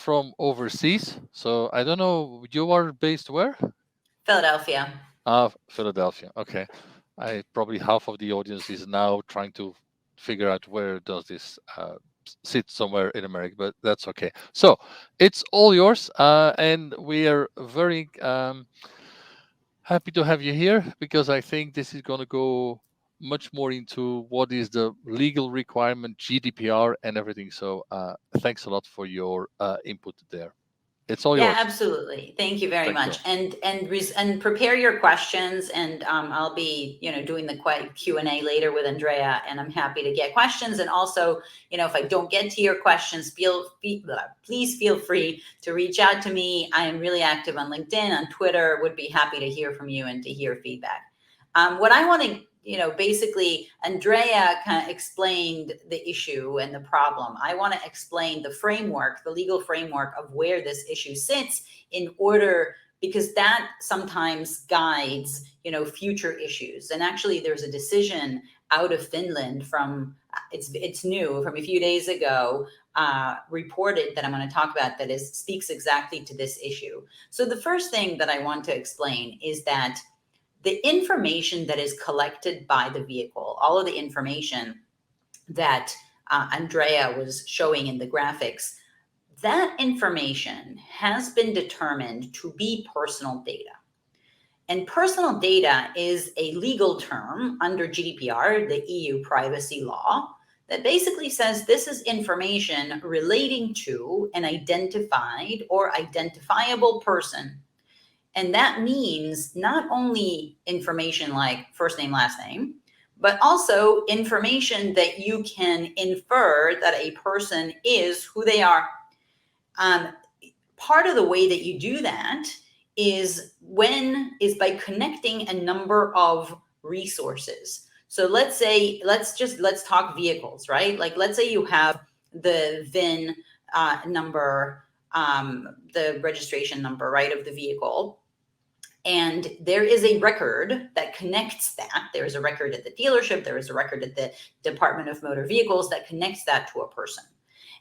from overseas. So I don't know, you are based where? Philadelphia. Philadelphia. Okay. Probably half of the audience is now trying to figure out where does this sit somewhere in America, but that's okay. So it's all yours, and we are very happy to have you here because I think this is going to go much more into what is the legal requirement, GDPR, and everything. So thanks a lot for your input there. It's all Yeah, yours. absolutely. Thank you very Thank much. you. And prepare your questions, and I'll be doing the Q&A later with Andrea, and I'm happy to get questions. And also, if I don't get to your questions, please feel free to reach out to me. I am really active on LinkedIn, on Twitter. Would be happy to hear from you and to hear feedback. What I want to basically, Andrea kind of explained the issue and the problem. I want to explain the framework, the legal framework of where this issue sits in order, because that sometimes guides, future issues. And actually there's a decision out of Finland from, it's new, from a few days ago, reported that I'm going to talk about that speaks exactly to this issue. So the first thing that I want to explain is that the information that is collected by the vehicle, all of the information that Andrea was showing in the graphics, that information has been determined to be personal data. And personal data is a legal term under GDPR, the EU privacy law, that basically says this is information relating to an identified or identifiable person. And that means not only information like first name, last name, but also information that you can infer that a person is who they are. Part of the way that you do that is by connecting a number of resources. So let's talk vehicles, right? Like let's say you have the VIN number, the registration number, right, of the vehicle. And there is a record that connects that. There's a record at the dealership. There is a record at the Department of Motor Vehicles that connects that to a person.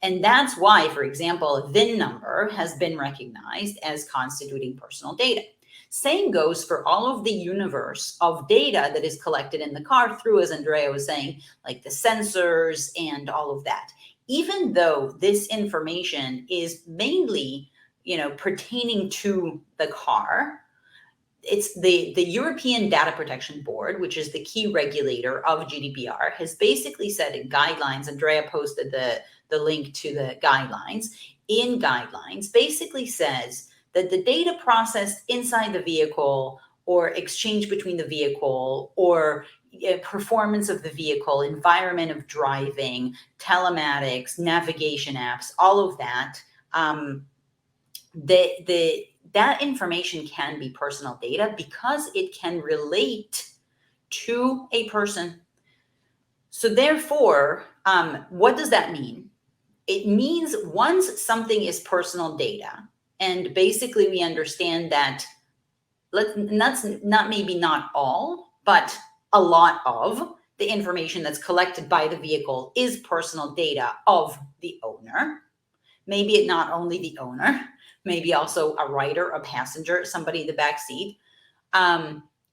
And that's why, for example, a VIN number has been recognized as constituting personal data. Same goes for all of the universe of data that is collected in the car through, as Andrea was saying, like the sensors and all of that. Even though this information is mainly, pertaining to the car, it's the European Data Protection Board, which is the key regulator of GDPR, has basically said in guidelines, Andrea posted the link to the guidelines, in guidelines basically says that the data processed inside the vehicle or exchange between the vehicle or performance of the vehicle, environment of driving, telematics, navigation apps, all of that, that information can be personal data because it can relate to a person. So therefore, what does that mean? It means once something is personal data, and basically we understand that, that's not all, but a lot of the information that's collected by the vehicle is personal data of the owner. Maybe not only the owner, maybe also a rider, a passenger, somebody in the back seat.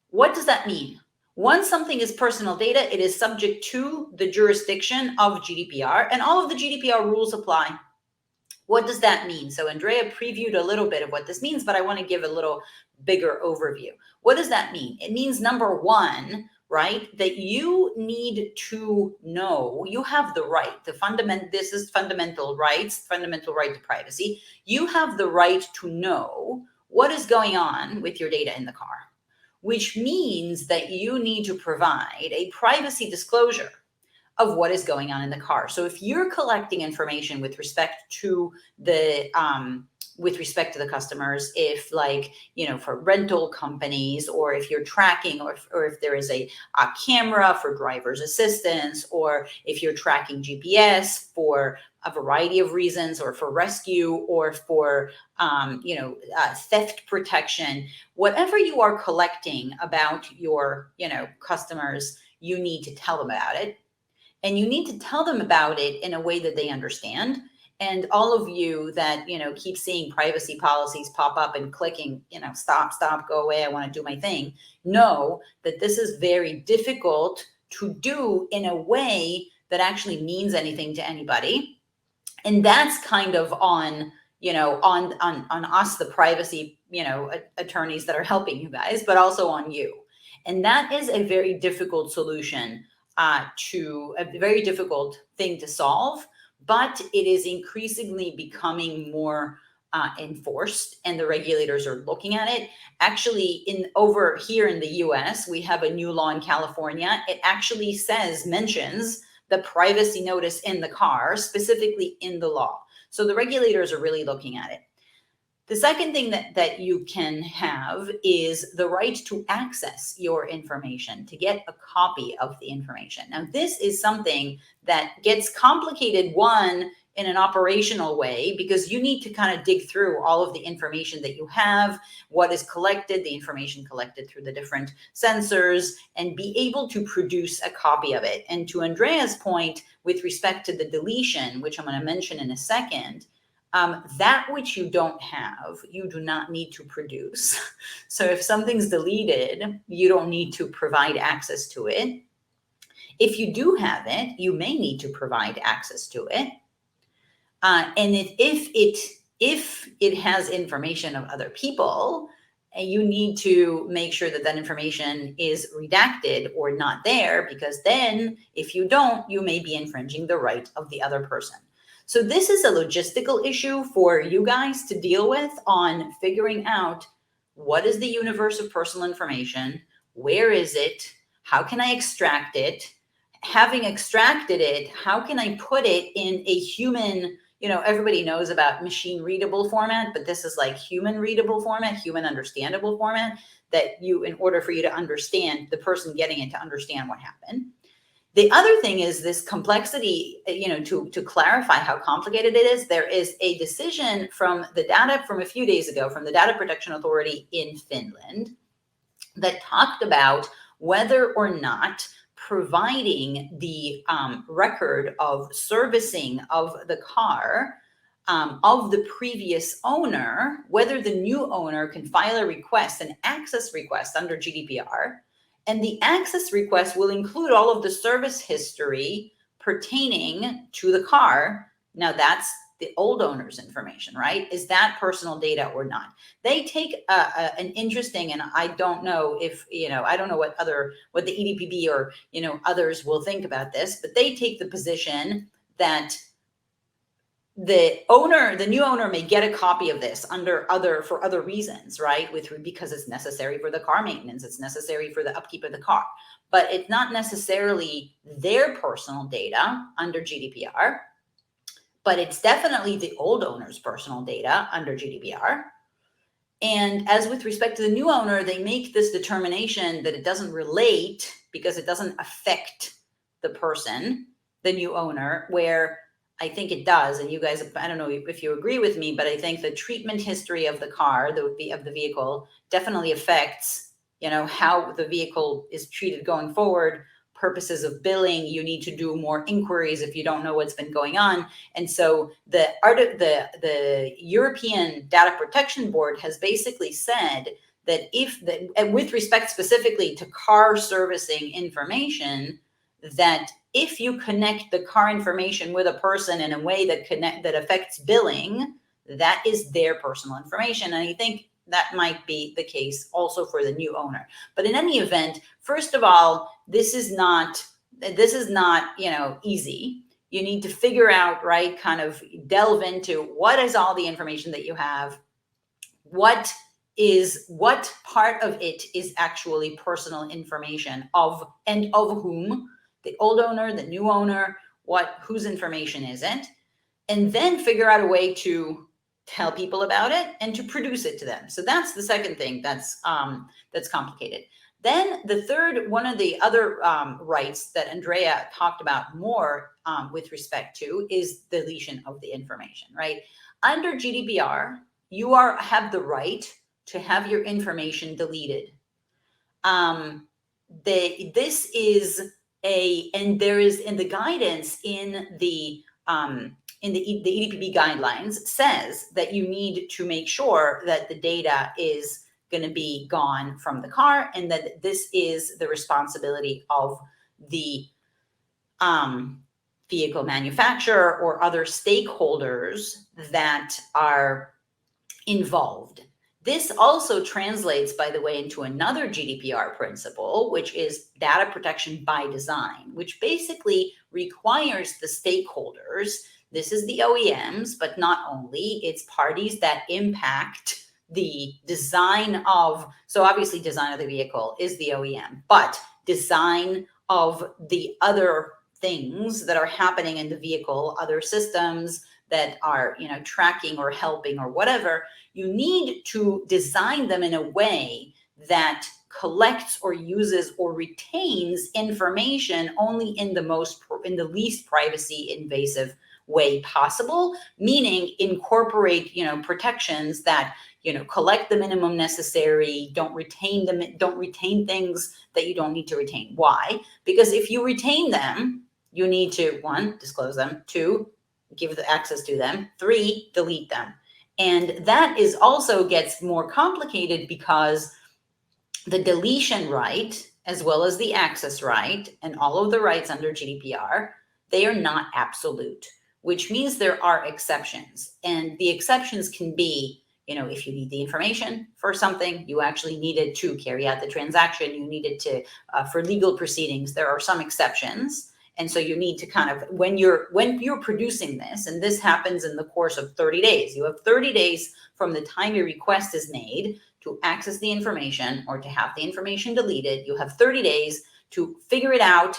What does that mean? Once something is personal data, it is subject to the jurisdiction of GDPR, and all of the GDPR rules apply. What does that mean? So Andrea previewed a little bit of what this means, but I want to give a little bigger overview. What does that mean? It means, number one, right, that you need to know, you have the right, this is fundamental rights, fundamental right to privacy. You have the right to know what is going on with your data in the car, which means that you need to provide a privacy disclosure of what is going on in the car. So if you're collecting information with respect to the customers, if for rental companies, or if you're tracking, or if there is a camera for driver's assistance, or if you're tracking GPS for a variety of reasons, or for rescue, or for theft protection, whatever you are collecting about your customers, you need to tell them about it. And you need to tell them about it in a way that they understand. And all of you that, keep seeing privacy policies pop up and clicking, stop, go away, I want to do my thing, know that this is very difficult to do in a way that actually means anything to anybody. And that's kind of on us, the privacy, attorneys that are helping you guys, but also on you. And that is a very difficult solution, to a very difficult thing to solve, but it is increasingly becoming more enforced, and the regulators are looking at it. Actually, over here in the US, we have a new law in California. It actually mentions the privacy notice in the car, specifically in the law. So the regulators are really looking at it. The second thing that you can have is the right to access your information, to get a copy of the information. Now, this is something that gets complicated, one, in an operational way, because you need to kind of dig through all of the information that you have, what is collected, the information collected through the different sensors, and be able to produce a copy of it. And to Andrea's point, with respect to the deletion, which I'm going to mention in a second, that which you don't have, you do not need to produce. So if something's deleted, you don't need to provide access to it. If you do have it, you may need to provide access to it. And if it has information of other people, you need to make sure that that information is redacted or not there, because then if you don't, you may be infringing the right of the other person. So this is a logistical issue for you guys to deal with on figuring out what is the universe of personal information, where is it, how can I extract it, having extracted it, how can I put it in a human, everybody knows about machine readable format, but this is like human readable format, human understandable format, that in order for you to understand, the person getting it to understand what happened. The other thing is this complexity, to clarify how complicated it is. There is a decision from a few days ago from the Data Protection Authority in Finland that talked about whether or not providing the record of servicing of the car of the previous owner, whether the new owner can file a request, an access request under GDPR. And the access request will include all of the service history pertaining to the car. Now, that's the old owner's information, right? Is that personal data or not? They take an interesting, and I don't know if, I don't know what the EDPB or, others will think about this, but they take the position that the new owner may get a copy of this for other reasons, right? Because it's necessary for the car maintenance, it's necessary for the upkeep of the car, but it's not necessarily their personal data under GDPR, but it's definitely the old owner's personal data under GDPR. And as with respect to the new owner, they make this determination that it doesn't relate because it doesn't affect the person, the new owner, where I think it does. And you guys, I don't know if you agree with me, but I think the treatment history of the car, of the vehicle, definitely affects, how the vehicle is treated going forward. Purposes of billing, you need to do more inquiries if you don't know what's been going on. And so the European Data Protection Board has basically said that with respect specifically to car servicing information, that if you connect the car information with a person in a way that affects billing, that is their personal information. And I think that might be the case also for the new owner. But in any event, first of all, this is not, easy. You need to figure out, right, kind of delve into what is all the information that you have, what part of it is actually personal information of whom, the old owner, the new owner, whose information is it, and then figure out a way to tell people about it and to produce it to them. So that's the second thing that's complicated. Then the third, one of the other rights that Andrea talked about more with respect to is deletion of the information, right? Under GDPR, you have the right to have your information deleted. This is and there is in the guidance in the in the EDPB guidelines says that you need to make sure that the data is going to be gone from the car, and that this is the responsibility of the vehicle manufacturer or other stakeholders that are involved. This also translates, by the way, into another GDPR principle, which is data protection by design, which basically requires the stakeholders, this is the OEMs, but not only, it's parties that impact the design of, so obviously design of the vehicle is the OEM, but design of the other things that are happening in the vehicle, other systems that are, tracking or helping or whatever, you need to design them in a way that collects or uses or retains information only in the least privacy invasive way possible, meaning incorporate, protections that, collect the minimum necessary, don't retain things that you don't need to retain. Why? Because if you retain them, you need to, 1, disclose them, 2, give the access to them, 3, delete them. And that is also gets more complicated because the deletion right, as well as the access right, and all of the rights under GDPR, they are not absolute, which means there are exceptions. And the exceptions can be, if you need the information for something, you actually needed to carry out the transaction, you needed to, for legal proceedings, there are some exceptions. And so you need to kind of, when you're producing this, and this happens in the course of 30 days, you have 30 days from the time your request is made to access the information or to have the information deleted. You have 30 days to figure out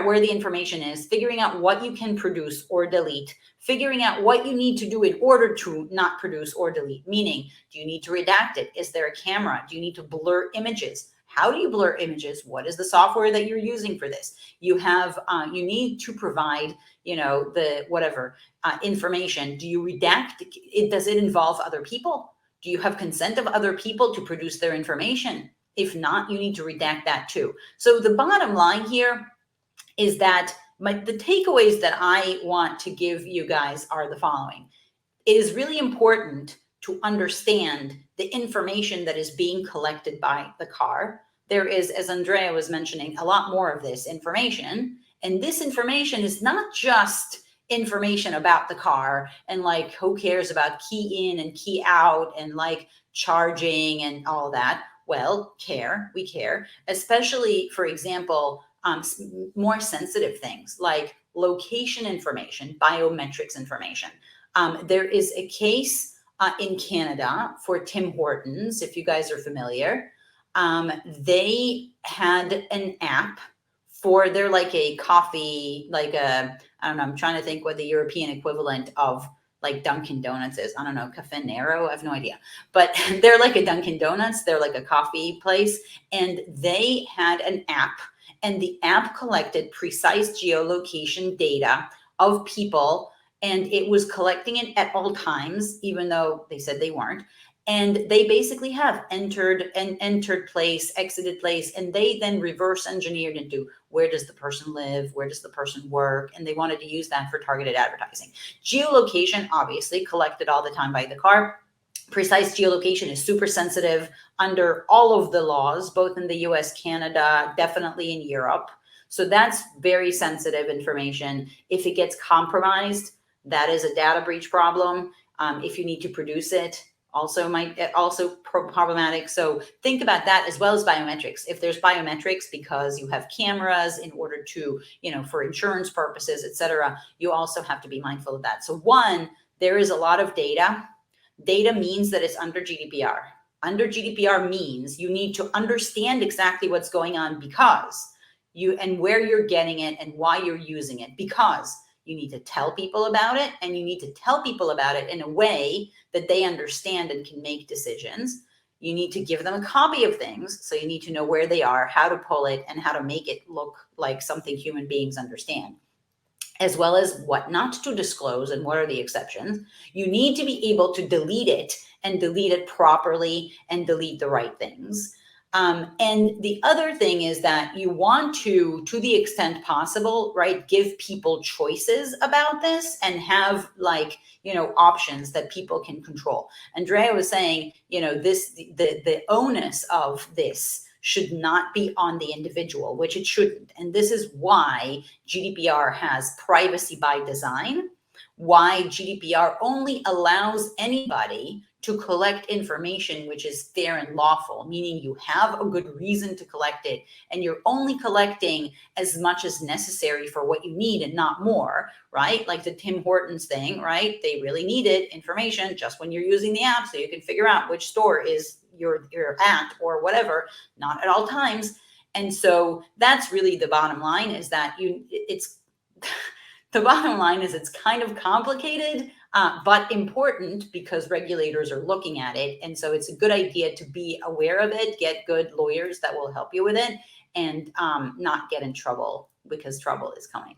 where the information is, figuring out what you can produce or delete, figuring out what you need to do in order to not produce or delete. Meaning, do you need to redact it? Is there a camera? Do you need to blur images? How do you blur images? What is the software that you're using for this? You have, you need to provide, the whatever information. Do you redact it? Does it involve other people? Do you have consent of other people to produce their information? If not, you need to redact that too. So the bottom line here is that the takeaways that I want to give you guys are the following. It is really important to understand the information that is being collected by the car. There is, as Andrea was mentioning, a lot more of this information. And this information is not just information about the car and like, who cares about key in and key out and like charging and all that. Well, we care, especially, for example, more sensitive things like location information, biometrics information. There is a case in Canada for Tim Hortons, if you guys are familiar. They had an app they're like a coffee, like I don't know, I'm trying to think what the European equivalent of like Dunkin' Donuts is. I don't know, Caffè Nero, I have no idea. But they're like a Dunkin' Donuts, they're like a coffee place. And they had an app, and the app collected precise geolocation data of people, and it was collecting it at all times, even though they said they weren't. And they basically have entered place, exited place, and they then reverse engineered into where does the person live, where does the person work, and they wanted to use that for targeted advertising. Geolocation, obviously, collected all the time by the car. Precise geolocation is super sensitive under all of the laws, both in the US, Canada, definitely in Europe. So that's very sensitive information. If it gets compromised, that is a data breach problem. If you need to produce it, also problematic. So think about that, as well as biometrics. If there's biometrics because you have cameras in order to, for insurance purposes, et cetera, you also have to be mindful of that. So 1, there is a lot of data. Data means that it's under GDPR. Under GDPR means you need to understand exactly what's going on because and where you're getting it and why you're using it, because you need to tell people about it, and you need to tell people about it in a way that they understand and can make decisions. You need to give them a copy of things. So you need to know where they are, how to pull it, and how to make it look like something human beings understand, as well as what not to disclose and what are the exceptions. You need to be able to delete it and delete it properly and delete the right things. And the other thing is that you want to the extent possible, right, give people choices about this and have like, you know, options that people can control. Andrea was saying, you know, the onus of this should not be on the individual, which it shouldn't. And this is why GDPR has privacy by design, why GDPR only allows anybody to collect information which is fair and lawful, meaning you have a good reason to collect it, and you're only collecting as much as necessary for what you need and not more, right? Like the Tim Hortons thing, right? They really needed information just when you're using the app so you can figure out which store is you're at or whatever, not at all times. And so that's really the bottom line, is that it's the bottom line is it's kind of complicated, but important because regulators are looking at it. And so it's a good idea to be aware of it, get good lawyers that will help you with it, and not get in trouble, because trouble is coming.